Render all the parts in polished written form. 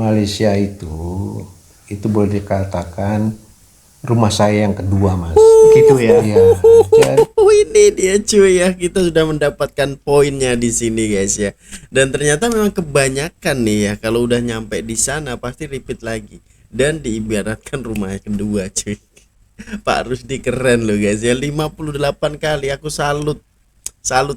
Malaysia itu boleh dikatakan rumah saya yang kedua, Mas. Gitu ya. Iya. Jadi, Ini dia cuy ya, kita sudah mendapatkan poinnya di sini guys ya. Dan ternyata memang kebanyakan nih ya, kalau udah nyampe di sana pasti repeat lagi dan diibaratkan rumah yang kedua cuy. Pak Rusdi keren loh guys ya, 58 kali. Aku salut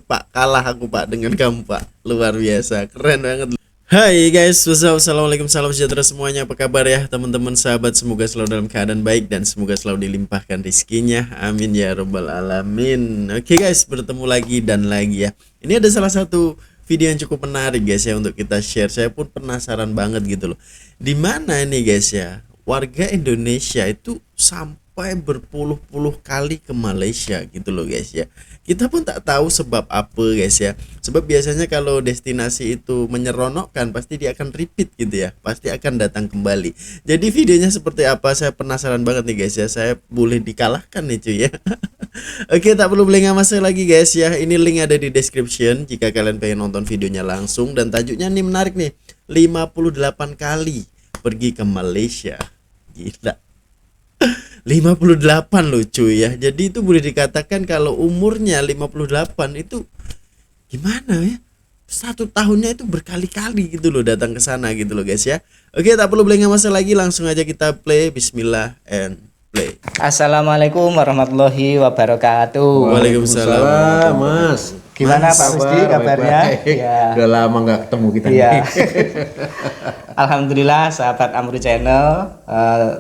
Pak, kalah aku Pak dengan kamu Pak, luar biasa, keren banget. Hai guys, wassalamualaikum, salam sejahtera semuanya. Apa kabar ya teman-teman sahabat? Semoga selalu dalam keadaan baik dan semoga selalu dilimpahkan rezekinya. Amin ya robbal alamin. Oke guys, bertemu lagi dan lagi ya. Ini ada salah satu video yang cukup menarik guys ya untuk kita share. Saya pun penasaran banget gitu loh. Dimana ini guys ya, warga Indonesia itu sampai berpuluh-puluh kali ke Malaysia gitu loh guys ya. Kita pun tak tahu sebab apa guys ya. Sebab biasanya kalau destinasi itu menyeronokkan pasti dia akan repeat gitu ya. Pasti akan datang kembali. Jadi videonya seperti apa, saya penasaran banget nih guys ya. Saya boleh dikalahkan nih cuy ya. Oke, tak perlu berlama-lama lagi guys ya. Ini link ada di description jika kalian pengen nonton videonya langsung. Dan tajuknya nih menarik nih, 58 kali pergi ke Malaysia. Gila, 58 loh cuy ya. Jadi itu boleh dikatakan kalau umurnya 58 itu gimana ya, 1 tahunnya itu berkali-kali gitu loh datang ke sana gitu loh guys ya. Oke, tak perlu berlama-lama lagi, langsung aja kita play. Bismillah and play. Assalamualaikum warahmatullahi wabarakatuh. Waalaikumsalam. Mas. Gimana Pak Rusdi kabarnya? Ya. Udah lama nggak ketemu kita Iya. nih. Alhamdulillah sahabat Amru Channel,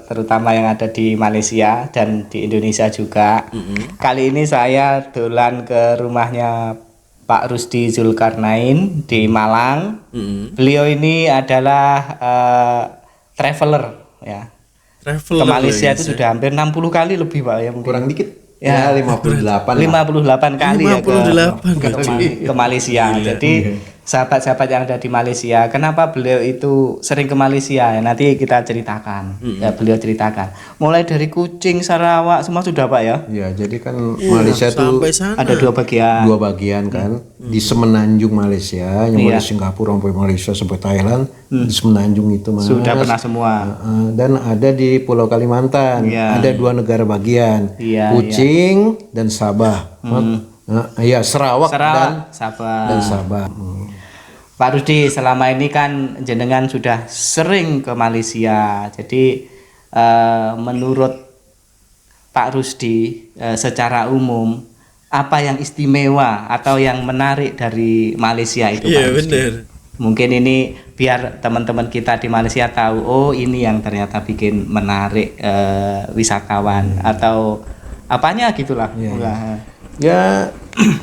terutama yang ada di Malaysia dan di Indonesia juga. Kali ini saya dolan ke rumahnya Pak Rusdi Zulkarnain di Malang. Beliau ini adalah traveler ya. Travel Ke Malaysia itu sudah hampir 60 kali lebih Pak ya mungkin. Kurang dikit. Ya, 58 lah. 58 kali 58 ya ke Malaysia. Jadi sahabat-sahabat yang ada di Malaysia, kenapa beliau itu sering ke Malaysia? Ya, nanti kita ceritakan. Ya, beliau ceritakan. Mulai dari Kuching, Sarawak, semua sudah Pak ya. Ya, jadi kan Malaysia tuh sampai sana Ada 2 bagian. 2 bagian kan. Di Semenanjung Malaysia, yang dari Singapura sampai Malaysia sampai Thailand, di Semenanjung itu Mas. Sudah pernah semua. Dan ada di Pulau Kalimantan, ada 2 negara bagian, Kuching dan Sabah. Ya, Sarawak dan Sabah. Pak Rusdi, selama ini kan jenengan sudah sering ke Malaysia. Jadi menurut Pak Rusdi secara umum, apa yang istimewa atau yang menarik dari Malaysia itu Pak Rusdi? bener. Mungkin ini biar teman-teman kita di Malaysia tahu, oh ini yang ternyata bikin menarik wisatawan atau apanya gitulah. Ya,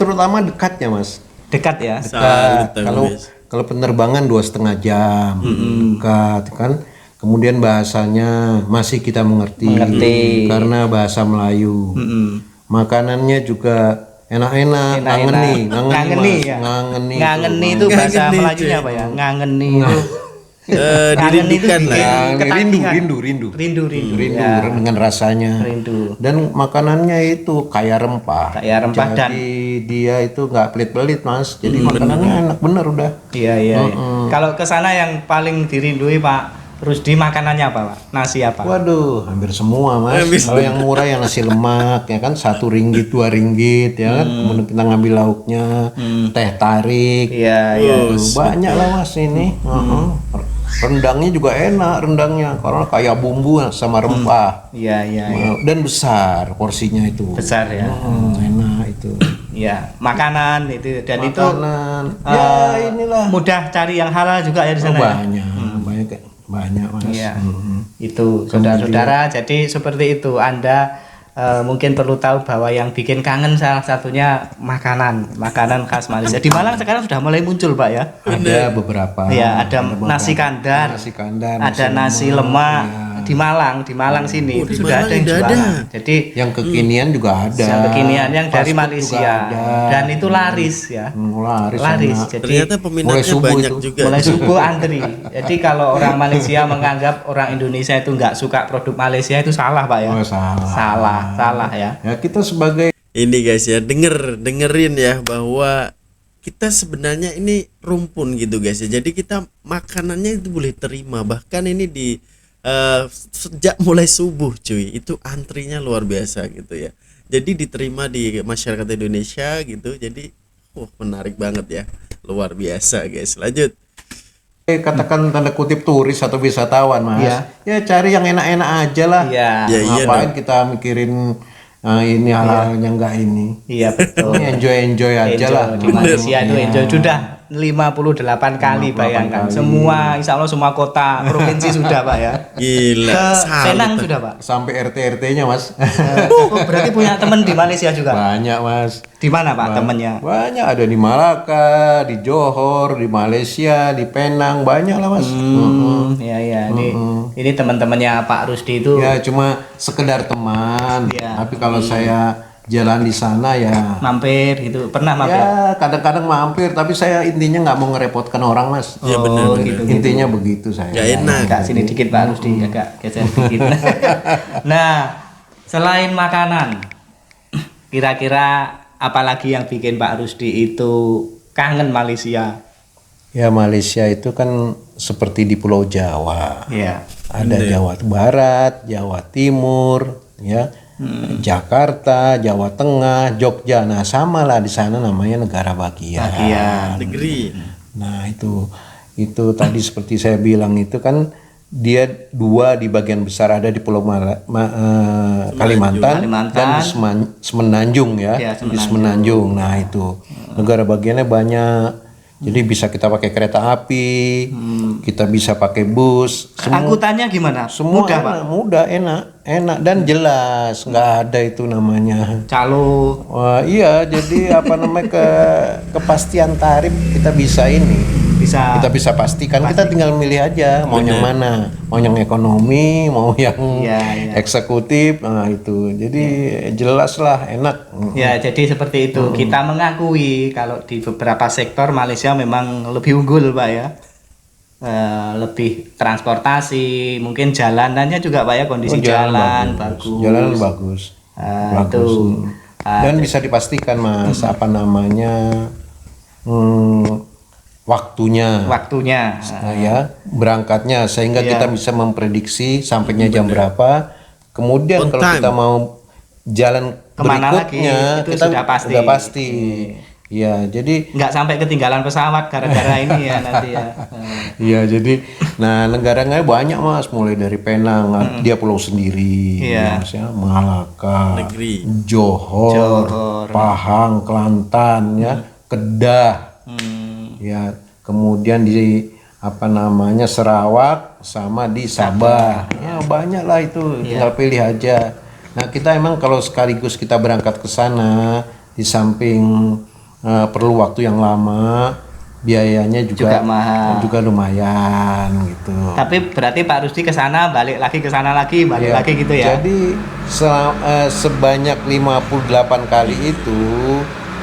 terutama dekatnya Mas. Dekat ya. Dekat. Kalau penerbangan 2,5 jam, dekat kan. Kemudian bahasanya masih kita mengerti. Karena bahasa Melayu. Makanannya juga enak-enak, ngangeni itu bahasa Melajunya apa ya? Ngangeni itu Dirindukan lah. Rindu dengan rasanya. Dan makanannya itu kaya rempah. Jadi dia itu nggak pelit-pelit Mas. Jadi makanannya enak bener udah. Iya. Kalau ke sana yang paling dirindui Pak Rusdi makanannya apa Pak? Nasi apa? Waduh, hampir semua Mas. Kalau yang murah yang nasi lemak ya kan, 1 ringgit 2 ringgit ya kan. Kemudian kita ngambil lauknya, teh tarik. Iya. Banyak lah Mas ini. Rendangnya juga enak karena kayak bumbu sama rempah. Iya. Dan besar porsinya itu. Besar ya. Enak itu. Iya, makanan itu dan makanan. itu inilah. Mudah cari yang halal juga ya di sana. Banyak Mas. Iya. Itu saudara-saudara, jadi seperti itu. Anda mungkin perlu tahu bahwa yang bikin kangen salah satunya makanan khas Malaysia. Di Malang sekarang sudah mulai muncul Pak ya. Ada beberapa. Ya, ada nasi kandar, ada nasi lemak. Di Malang sini itu sudah ada yang jualan. Jadi yang kekinian juga ada. Yang kekinian yang dari Malaysia dan itu laris ya. Laris. Jadi ternyata peminatnya banyak juga. Mulai subuh antri. Jadi kalau orang Malaysia menganggap orang Indonesia itu nggak suka produk Malaysia itu salah Pak ya. Salah ya. Ya kita sebagai ini guys ya, dengerin ya bahwa kita sebenarnya ini rumpun gitu guys ya. Jadi kita makanannya itu boleh terima, bahkan ini di sejak mulai subuh cuy itu antrinya luar biasa gitu ya. Jadi diterima di masyarakat Indonesia gitu. Jadi menarik banget ya, luar biasa guys. Lanjut. Katakan tanda kutip turis atau wisatawan mas, ya cari yang enak-enak aja lah. Iya. Ya, iya Ngapain kita mikirin ini hal-hal yang enggak ini. Iya betul. Enjoy aja lah. Di Malaysia itu enjoy sudah 58 kali, bayangkan. Semua, insya Allah semua kota provinsi sudah Pak ya. Gila. Ke Penang sudah Pak. Sampai RT-RT-nya mas. Oh, berarti punya teman di Malaysia juga. Banyak mas. Di mana Pak temannya? Banyak, ada di Malaka, di Johor, di Malaysia, di Penang, banyak lah mas. Ya. Ini teman-temannya Pak Rusdi itu. Ya cuma sekedar teman. Iya. Tapi kalau saya jalan di sana ya Mampir gitu. Pernah mampir? ya kadang-kadang mampir, tapi saya intinya nggak mau ngerepotkan orang mas. Ya benar. Gitu. Intinya begitu saya. Gak enak. Agak sini dikit Pak Rusdi, agak geser dikit. Nah, selain makanan, kira-kira apalagi yang bikin Pak Rusdi itu kangen Malaysia? Ya Malaysia itu kan seperti di Pulau Jawa. Iya. Ada Jawa Barat, Jawa Timur, ya, Jakarta, Jawa Tengah, Jogja. Nah sama lah di sana namanya negara bagian. Negeri. Nah itu tadi seperti saya bilang itu kan dia dua di bagian besar ada di Pulau Kalimantan dan di Semenanjung ya, di Semenanjung. Nah itu negara bagiannya banyak. Jadi bisa kita pakai kereta api, kita bisa pakai bus. Angkutannya gimana? Semua Mudah, Pak? mudah, enak dan jelas, nggak ada itu namanya Calo. wah, iya, jadi apa namanya kepastian tarif kita bisa kita bisa pastikan. Kita tinggal milih aja mau yang mana, mau yang ekonomi, mau yang eksekutif. Nah itu jadi jelas lah, enak. Ya jadi seperti itu. Kita mengakui kalau di beberapa sektor Malaysia memang lebih unggul Pak ya. Lebih transportasi, mungkin jalanannya juga Pak ya, kondisi jalan bagus. Jalan bagus. Bagus. Itu. Dan bisa dipastikan mas apa namanya waktunya ya berangkatnya, sehingga kita bisa memprediksi sampainya jam berapa. Kemudian kalau kita mau jalan kemana berikutnya lagi, itu kita sudah pasti. Ya jadi nggak sampai ketinggalan pesawat gara-gara ini ya nanti ya. Iya jadi negaranya banyak mas, mulai dari Penang dia pulau sendiri, maksudnya Malaka, Johor, Pahang, Kelantan ya, Kedah. Ya, kemudian di apa namanya Sarawak sama di Sabah. Ya, banyak lah itu, tinggal pilih aja. Nah, kita emang kalau sekaligus kita berangkat ke sana, di samping perlu waktu yang lama, biayanya juga mahal, juga lumayan gitu. Tapi berarti Pak Rusdi ke sana, balik lagi ke sana lagi, balik lagi gitu ya. Jadi sebanyak 58 kali itu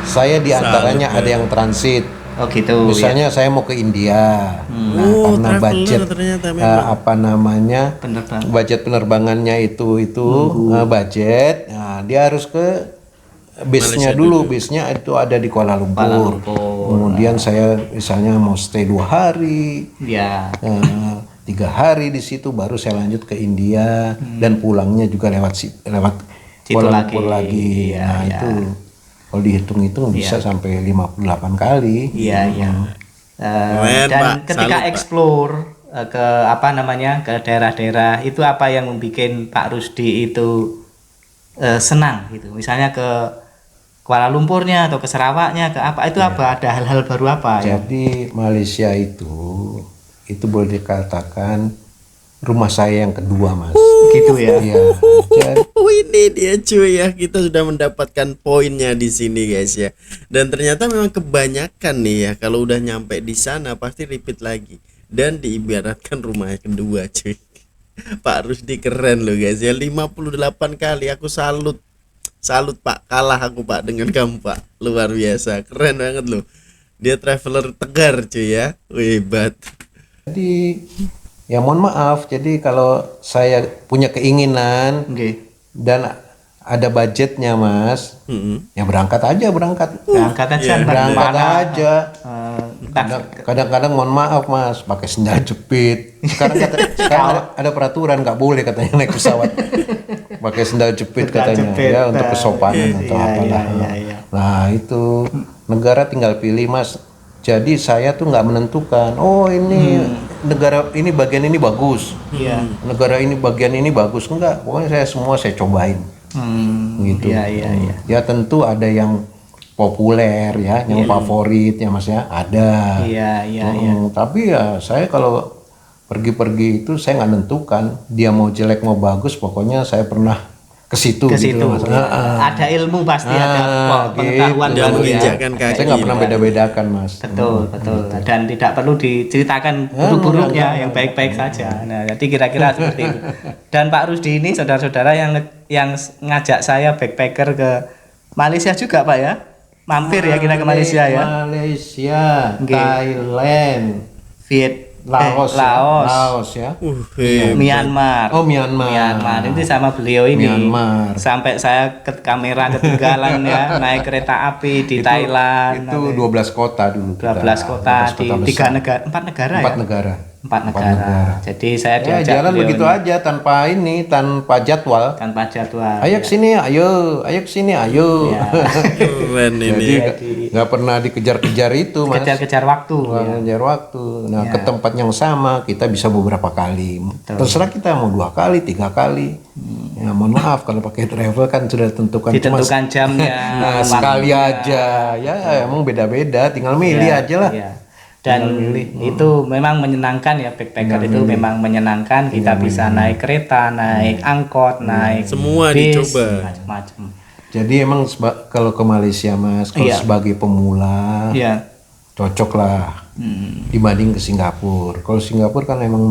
saya diantaranya ada yang transit. Oh gitu. Misalnya saya mau ke India, karena budget apa namanya budget penerbangannya itu budget, nah, dia harus ke base-nya dulu. Base-nya itu ada di Kuala Lumpur. Kemudian saya misalnya mau stay 2 hari, 3 hari di situ, baru saya lanjut ke India dan pulangnya juga lewat Kuala Lumpur lagi. Nah itu kalau dihitung-hitung bisa sampai 58 kali. Dan ketika explore ke apa namanya ke daerah-daerah itu, apa yang membuat Pak Rusdi itu senang gitu? Misalnya ke Kuala Lumpurnya atau ke Sarawaknya, ke apa itu apa? Ada hal-hal baru apa? Jadi Malaysia itu boleh dikatakan rumah saya yang kedua mas. Gitu ya. Ini dia cuy ya, kita sudah mendapatkan poinnya di sini guys ya. Dan ternyata memang kebanyakan nih ya, kalau udah nyampe di sana pasti repeat lagi dan diibaratkan rumah yang kedua cuy. Pak Rusdi keren loh guys ya, 58 kali. Aku salut Pak, kalah aku Pak dengan kamu Pak, luar biasa, keren banget loh. Dia traveler tegar cuy ya, hebat. Jadi ya mohon maaf, jadi kalau saya punya keinginan dan ada budgetnya Mas, ya berangkat aja. Berangkat aja. Iya. Berangkat Mana? aja. Kadang-kadang mohon maaf Mas, pakai sendal jepit. Sekarang ada peraturan nggak boleh katanya naik pesawat pakai sendal jepit katanya, ya untuk kesopanan atau apalah. Nah itu negara tinggal pilih Mas. Jadi saya tuh nggak menentukan. Oh ini negara ini bagian ini bagus. Negara ini bagian ini bagus, enggak. Pokoknya saya cobain. Gitu. Ya tentu ada yang populer ya, yang favorit ya Mas ya, ada. Tapi ya saya kalau pergi-pergi itu saya nggak nentukan dia mau jelek mau bagus, pokoknya saya pernah ke situ gitu Mas. Ada ilmu pasti, ada pengetahuan dan baru ya. kaki. Saya nggak pernah beda-bedakan Mas. Betul. Dan tidak perlu diceritakan buruk-buruknya, yang baik-baik saja. Nah, jadi kira-kira seperti itu. Dan Pak Rusdi ini saudara-saudara yang ngajak saya backpacker ke Malaysia juga Pak ya. Mampir ya kita ke Malaysia ya. Malaysia, Thailand, Laos ya. Myanmar. Oh Myanmar. Itu sama beliau ini. Myanmar. Sampai saya kamera ketinggalan ya, naik kereta api di Thailand. Itu 12 kota dulu. 12 kota di 3 negara, 4 negara ya? 4 negara. Jadi saya Ya, diajak jalan beliau begitu ini. aja tanpa jadwal. Tanpa jadwal. Ayo kesini, ayo kesini, ayo. Ya. Keren ini. Jadi nggak pernah dikejar-kejar itu Mas. Kejar-kejar waktu. Nggak ngejar waktu. Nah ke tempat yang sama kita bisa beberapa kali. Terserah kita mau 2 kali, 3 kali. Ya mohon maaf kalau pakai travel kan sudah Ditentukan jamnya. Nah, sekali aja. Ya emang beda-beda. Tinggal milih aja lah. Iya. Dan itu memang menyenangkan ya, backpacker itu memang menyenangkan. Kita bisa naik kereta, naik angkot, naik semua bis, dicoba. macam-macam. Jadi emang kalau ke Malaysia Mas, kalau sebagai pemula cocok lah dibanding ke Singapura. Kalau Singapura kan emang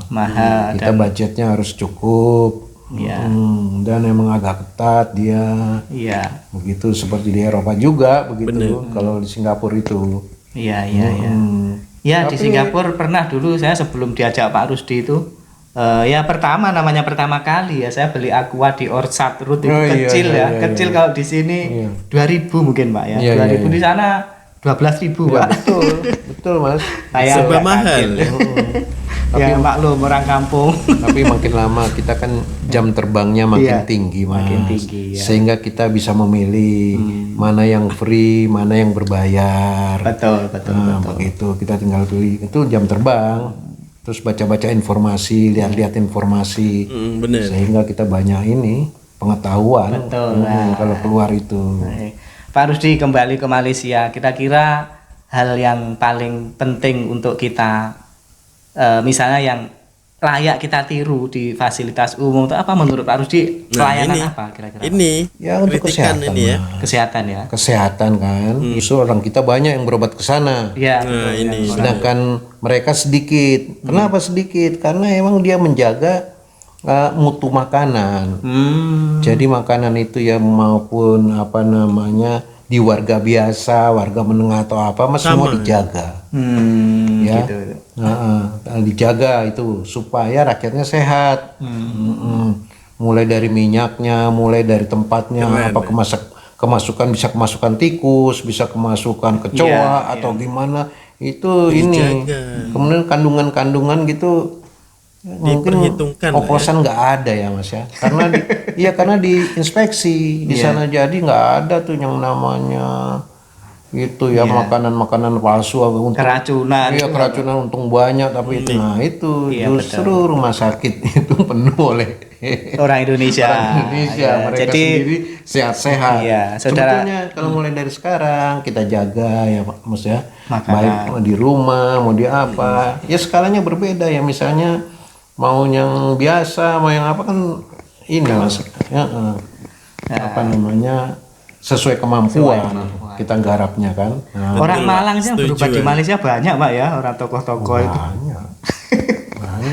mahal. Kita budgetnya harus cukup. Dan emang agak ketat dia. Begitu seperti di Eropa juga begitu. Kalau di Singapura itu. Ya di Singapura pernah dulu saya sebelum diajak Pak Rusdi itu ya namanya pertama kali ya saya beli aqua di Orchard Road itu kecil kecil. Kalau di sini 2.000 mungkin Pak ya. 2.000 di sana 12.000 Pak. Betul Mas. Serba mahal. Ya maklum orang kampung. Tapi makin lama kita kan jam terbangnya makin tinggi Mas. Sehingga kita bisa memilih mana yang free, mana yang berbayar. Betul. Begitu kita tinggal pilih itu jam terbang. Terus baca-baca informasi, lihat-lihat informasi. Sehingga kita banyak ini pengetahuan. Kalau keluar itu. Pak Rusdi kembali ke Malaysia, kira-kira hal yang paling penting untuk kita misalnya yang layak kita tiru di fasilitas umum itu apa menurut Pak Rusdi? Pelayanan apa kira-kira? Ini ya untuk kesehatan ini ya. Kesehatan ya. Kesehatan kan. Justru orang kita banyak yang berobat ke sana. Ini. Sedangkan mereka sedikit. Kenapa sedikit? Karena emang dia menjaga mutu makanan. Jadi makanan itu ya maupun di warga biasa, warga menengah atau apa, semua dijaga. Gitu. Dijaga itu supaya rakyatnya sehat. Mulai dari minyaknya, mulai dari tempatnya, kemasukan bisa kemasukan tikus, bisa kemasukan kecoa atau gimana itu ini. Kemudian kandungan-kandungan gitu mungkin oplosan nggak ada ya Mas ya, karena diinspeksi di sana, jadi nggak ada tuh yang namanya itu ya makanan palsu keracunan. Keracunan untung banyak tapi itu justru rumah sakit itu penuh oleh orang Indonesia. Mereka jadi sendiri sehat-sehat. Sebetulnya kalau mulai dari sekarang kita jaga ya Mas ya, baik di rumah mau di apa ya skalanya berbeda ya, misalnya mau yang biasa mau yang apa kan ini Mas sesuai kemampuan kita garapnya kan. Orang Malang sih berubah di Malaysia banyak Pak ya, orang tokoh-tokoh itu.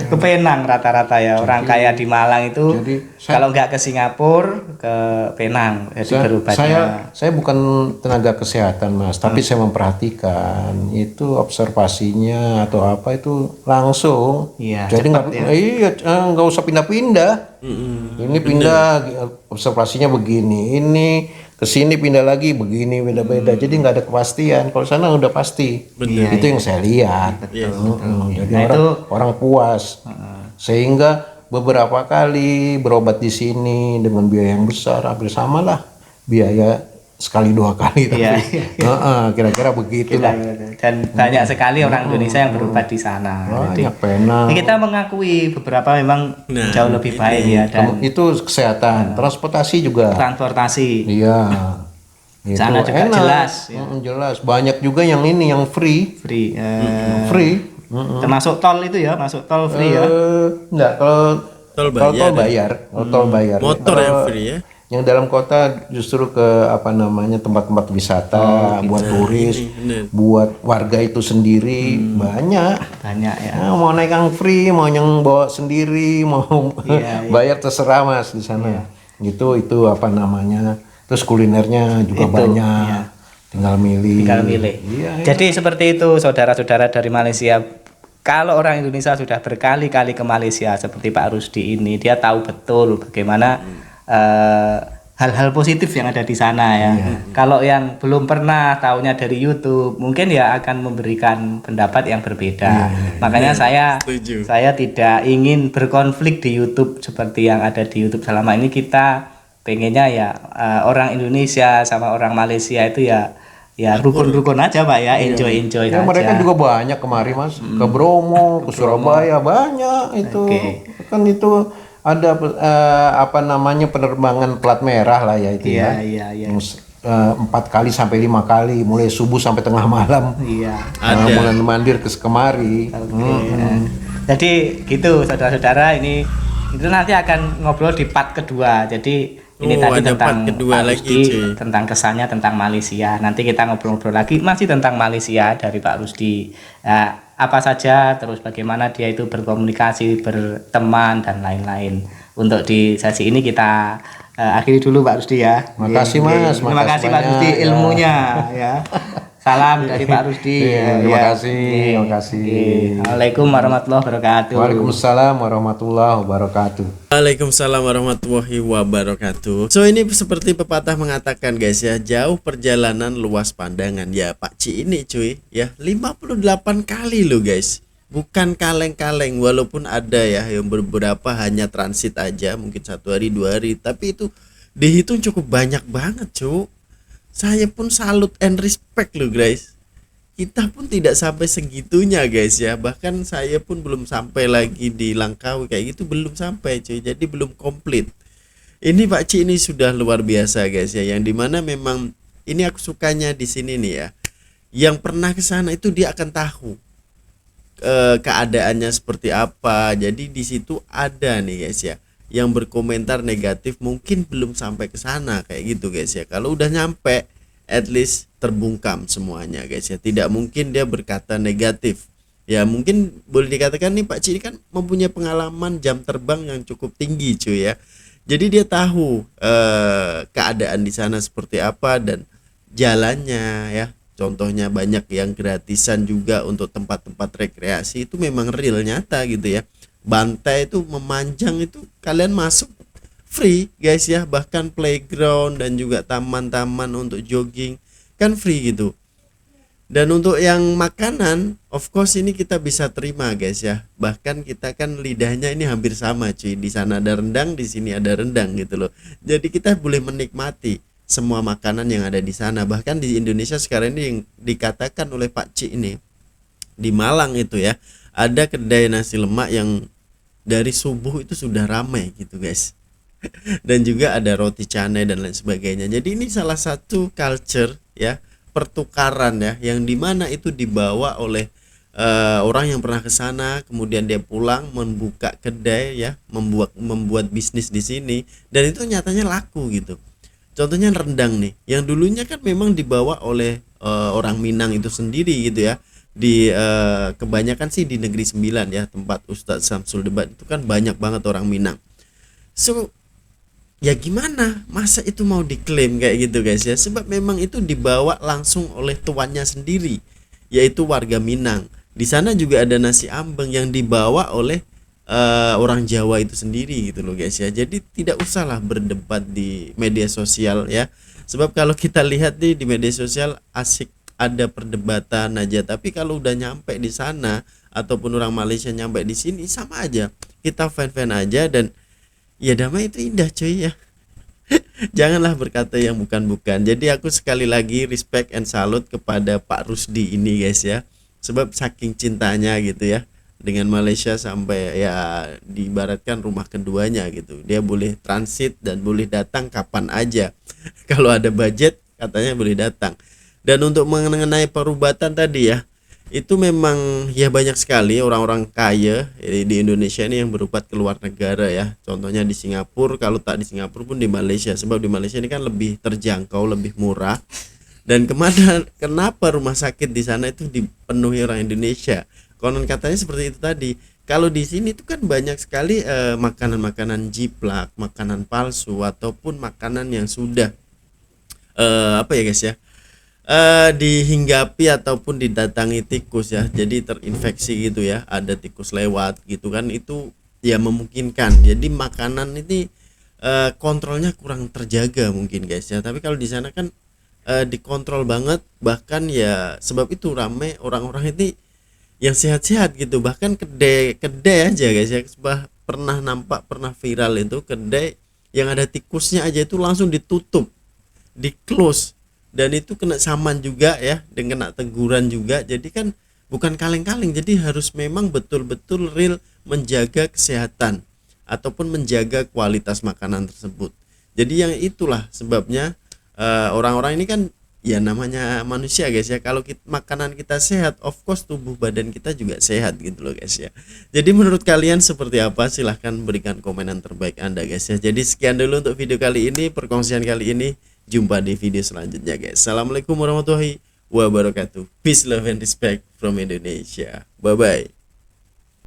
Ke Penang rata-rata ya, orang kaya di Malang itu. Jadi kalau nggak ke Singapura, ke Penang. Jadi berubahnya. Saya bukan tenaga kesehatan Mas, tapi saya memperhatikan itu observasinya atau apa itu langsung. Jadi nggak usah pindah-pindah. Ini pindah observasinya begini, ini ke sini pindah lagi begini, beda-beda. Jadi nggak ada kepastian. Kalau sana udah pasti. Itu yang saya lihat. Jadi orang puas. Sehingga beberapa kali berobat di sini dengan biaya yang besar, hampir sama lah biaya sekali 2 kali. Kira-kira begitu lah. Dan banyak sekali orang Indonesia yang berobat di sana. Banyak Penang. Kita mengakui beberapa memang jauh lebih baik ya. Dan itu kesehatan, transportasi juga. Transportasi. Iya. Sana juga enak. jelas. Jelas. Banyak juga yang ini yang free. Free. Free. Termasuk tol itu ya, masuk tol free ya. Enggak, kalau tol bayar. Tol bayar. Motor yang free ya. Yang dalam kota justru ke tempat-tempat wisata, buat turis, buat warga itu sendiri banyak ya. Nah, mau naik yang free, mau yang bawa sendiri, mau bayar terserah mas di sana. Gitu itu terus kulinernya juga banyak. Tinggal milih. Jadi seperti itu saudara-saudara dari Malaysia. Kalau orang Indonesia sudah berkali-kali ke Malaysia seperti Pak Rusdi ini, dia tahu betul bagaimana hal-hal positif yang ada di sana ya. Kalau yang belum pernah tahunya dari YouTube, mungkin ya akan memberikan pendapat yang berbeda. Makanya saya tidak ingin berkonflik di YouTube seperti yang ada di YouTube selama ini. Kita pengennya ya orang Indonesia sama orang Malaysia itu ya rukun-rukun aja Pak ya, enjoy ya, aja. mereka juga banyak kemari mas, ke Bromo, ke Surabaya banyak itu. Kan itu ada penerbangan plat merah lah ya itu ya. 4 kali sampai 5 kali, mulai subuh sampai tengah malam. Mulai mandir ke kemari. Jadi gitu saudara-saudara, ini itu nanti akan ngobrol di part kedua. Jadi ini tadi tentang Pak Rusdi, tentang kesannya tentang Malaysia. Nanti kita ngobrol-ngobrol lagi masih tentang Malaysia dari Pak Rusdi. Apa saja, terus bagaimana dia itu berkomunikasi, berteman dan lain-lain. Untuk di sesi ini kita akhiri dulu Pak Rusdi ya. Makasih Mas. Terima kasih Pak Rusdi ilmunya ya. Salam dari Pak Rusdi. Terima kasih. Assalamualaikum warahmatullahi wabarakatuh. Waalaikumsalam warahmatullahi wabarakatuh. Waalaikumsalam warahmatullahi wabarakatuh. So ini seperti pepatah mengatakan guys ya, jauh perjalanan luas pandangan. Ya Pak Ci ini cuy ya 58 kali loh guys. Bukan kaleng-kaleng, walaupun ada ya yang beberapa hanya transit aja, mungkin 1 hari 2 hari, tapi itu dihitung cukup banyak banget cuy. Saya pun salut and respect loh guys. Kita pun tidak sampai segitunya guys ya. Bahkan saya pun belum sampai lagi di Langkawi kayak gitu, belum sampai cuy. Jadi belum komplit. Ini Pak Ci ini sudah luar biasa guys ya. Yang dimana memang ini aku sukanya di sini nih ya. Yang pernah ke sana itu dia akan tahu keadaannya seperti apa. Jadi di situ ada nih guys ya, yang berkomentar negatif mungkin belum sampai ke sana kayak gitu guys ya. Kalau udah nyampe at least terbungkam semuanya guys ya. Tidak mungkin dia berkata negatif. Ya mungkin boleh dikatakan nih Pak Ci kan mempunyai pengalaman jam terbang yang cukup tinggi cuy ya. Jadi dia tahu keadaan di sana seperti apa dan jalannya ya. Contohnya banyak yang gratisan juga untuk tempat-tempat rekreasi, itu memang real nyata gitu ya. Bantai itu memanjang itu kalian masuk free guys ya, bahkan playground dan juga taman-taman untuk jogging kan free gitu. Dan untuk yang makanan of course ini kita bisa terima guys ya. Bahkan kita kan lidahnya ini hampir sama cuy. Di sana ada rendang, di sini ada rendang gitu loh. Jadi kita boleh menikmati semua makanan yang ada di sana. Bahkan di Indonesia sekarang ini yang dikatakan oleh Pak Ci ini di Malang itu ya, ada kedai nasi lemak yang dari subuh itu sudah ramai gitu guys. Dan juga ada roti canai dan lain sebagainya. Jadi ini salah satu culture ya, pertukaran ya, yang dimana itu dibawa oleh orang yang pernah ke sana, kemudian dia pulang membuka kedai ya, membuat bisnis di sini, dan itu nyatanya laku gitu. Contohnya rendang nih, yang dulunya kan memang dibawa oleh orang Minang itu sendiri gitu ya. Di kebanyakan sih di Negeri Sembilan ya, tempat Ustadz Samsul Debat itu kan banyak banget orang Minang. So ya gimana, masa itu mau diklaim kayak gitu guys ya. Sebab memang itu dibawa langsung oleh tuannya sendiri, yaitu warga Minang. Di sana juga ada nasi ambeng yang dibawa oleh orang Jawa itu sendiri gitu loh guys ya. Jadi tidak usahlah berdebat di media sosial ya. Sebab kalau kita lihat di media sosial asik ada perdebatan aja, tapi kalau udah nyampe di sana ataupun orang Malaysia nyampe di sini sama aja. Kita fan-fan aja dan ya damai itu indah cuy ya. Janganlah berkata yang bukan-bukan. Jadi aku sekali lagi respect and salute kepada Pak Rusdi ini guys ya. Sebab saking cintanya gitu ya dengan Malaysia sampai ya diibaratkan rumah keduanya gitu. Dia boleh transit dan boleh datang kapan aja. Kalau ada budget katanya boleh datang. Dan untuk mengenai perubatan tadi ya, itu memang ya banyak sekali orang-orang kaya di Indonesia ini yang berobat ke luar negara ya. Contohnya di Singapura, kalau tak di Singapura pun di Malaysia. Sebab di Malaysia ini kan lebih terjangkau, lebih murah. Dan kenapa rumah sakit di sana itu dipenuhi orang Indonesia? Konon katanya seperti itu tadi. Kalau di sini itu kan banyak sekali makanan-makanan jiplak, makanan palsu ataupun makanan yang sudah apa ya guys ya? Dihinggapi ataupun didatangi tikus ya, jadi terinfeksi gitu ya, ada tikus lewat gitu kan, itu ya memungkinkan. Jadi makanan ini kontrolnya kurang terjaga mungkin guys ya, tapi kalau di sana kan dikontrol banget, bahkan ya sebab itu rame orang-orang ini yang sehat-sehat gitu. Bahkan kedai aja guys ya, pernah viral itu kedai yang ada tikusnya aja itu langsung ditutup, di close, dan itu kena saman juga ya, dan kena teguran juga. Jadi kan bukan kaleng-kaleng, jadi harus memang betul-betul real menjaga kesehatan ataupun menjaga kualitas makanan tersebut. Jadi yang itulah sebabnya orang-orang ini kan ya namanya manusia guys ya, kalau makanan kita sehat, of course tubuh badan kita juga sehat gitu loh guys ya. Jadi menurut kalian seperti apa? Silahkan berikan komenan terbaik Anda guys ya. Jadi sekian dulu untuk video kali ini, perkongsian kali ini. Jumpa di video selanjutnya guys. Assalamualaikum warahmatullahi wabarakatuh. Peace, love and respect from Indonesia. Bye bye.